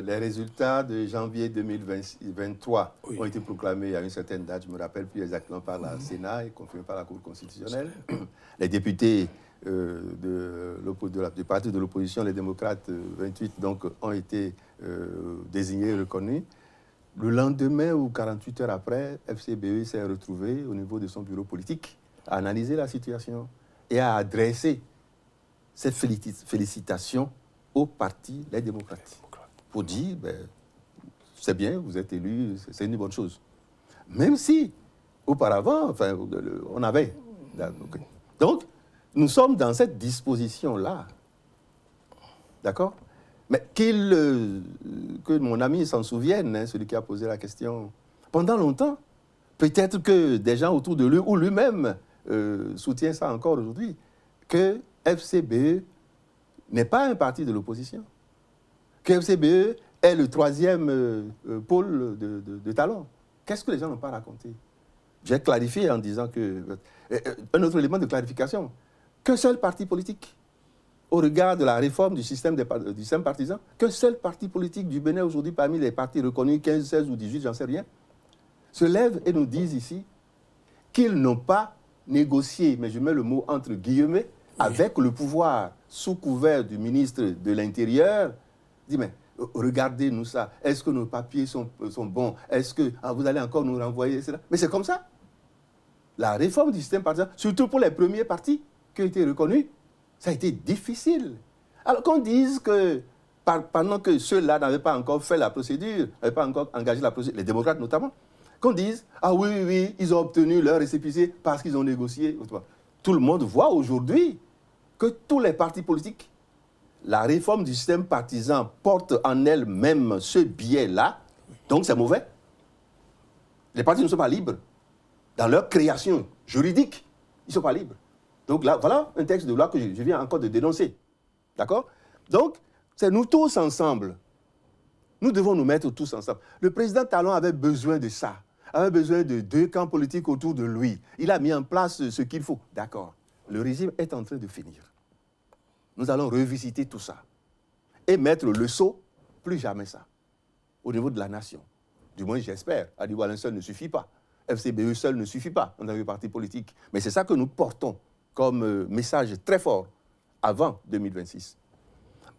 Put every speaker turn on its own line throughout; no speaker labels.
Les résultats de janvier 2023
Oui.
ont été proclamés à une certaine date, je ne me rappelle plus exactement, par la Sénat et confirmés par la Cour constitutionnelle. Les députés du parti de l'opposition, les démocrates 28, donc, ont été désignés et reconnus. Le lendemain ou 48 heures après, FCBE s'est retrouvé au niveau de son bureau politique à analyser la situation et à adresser cette félicitation au parti Les Démocrates. Pour dire, c'est bien, vous êtes élu, c'est une bonne chose. Même si, auparavant, enfin, on avait. Donc, nous sommes dans cette disposition-là. D'accord? Mais que mon ami s'en souvienne, hein, celui qui a posé la question, pendant longtemps, peut-être que des gens autour de lui ou lui-même soutiennent ça encore aujourd'hui, que FCBE n'est pas un parti de l'opposition. Que FCBE est le troisième pôle de talent. Qu'est-ce que les gens n'ont pas raconté? J'ai clarifié en disant que... un autre élément de clarification, qu'un seul parti politique, au regard de la réforme du système partisan, qu'un seul parti politique du Bénin aujourd'hui, parmi les partis reconnus, 15, 16 ou 18, j'en sais rien, se lève et nous disent ici qu'ils n'ont pas négocié, mais je mets le mot entre guillemets, avec le pouvoir, sous couvert du ministre de l'Intérieur, dit, mais regardez-nous ça, est-ce que nos papiers sont bons? Est-ce que vous allez encore nous renvoyer cela? Mais c'est comme ça. La réforme du système partisan, surtout pour les premiers partis qui ont été reconnus, ça a été difficile. Alors qu'on dise que pendant que ceux-là n'avaient pas encore fait la procédure, n'avaient pas encore engagé la procédure, les démocrates notamment, qu'on dise, ah oui, ils ont obtenu leur récépissé parce qu'ils ont négocié. Tout le monde voit aujourd'hui que tous les partis politiques, la réforme du système partisan porte en elle-même ce biais-là, donc c'est mauvais. Les partis ne sont pas libres. Dans leur création juridique, ils ne sont pas libres. Donc là, voilà un texte de loi que je viens encore de dénoncer. D'accord? Donc, c'est nous tous ensemble. Nous devons nous mettre tous ensemble. Le président Talon avait besoin de ça. Avait besoin de deux camps politiques autour de lui. Il a mis en place ce qu'il faut. D'accord. Le régime est en train de finir. Nous allons revisiter tout ça. Et mettre le sceau, plus jamais ça. Au niveau de la nation. Du moins, j'espère. Adi Wallen seul ne suffit pas. FCBE seul ne suffit pas en tant que parti politique. Mais c'est ça que nous portons comme message très fort avant 2026.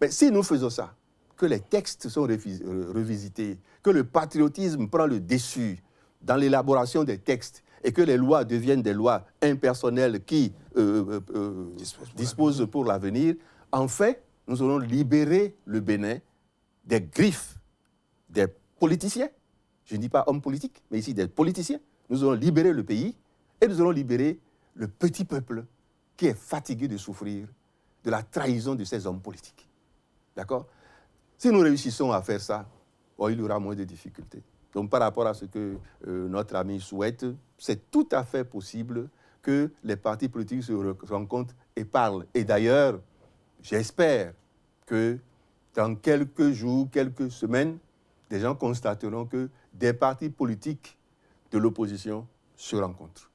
Mais si nous faisons ça, que les textes sont revisités, que le patriotisme prend le dessus dans l'élaboration des textes et que les lois deviennent des lois impersonnelles qui disposent pour l'avenir, en fait, nous allons libérer le Bénin des griffes des politiciens. Je ne dis pas hommes politiques, mais ici des politiciens. Nous allons libérer le pays et nous allons libérer le petit peuple qui est fatigué de souffrir de la trahison de ces hommes politiques. D'accord? Si nous réussissons à faire ça, il y aura moins de difficultés. Donc par rapport à ce que notre ami souhaite, c'est tout à fait possible que les partis politiques se rencontrent et parlent. Et d'ailleurs, j'espère que dans quelques jours, quelques semaines, des gens constateront que des partis politiques de l'opposition se rencontrent.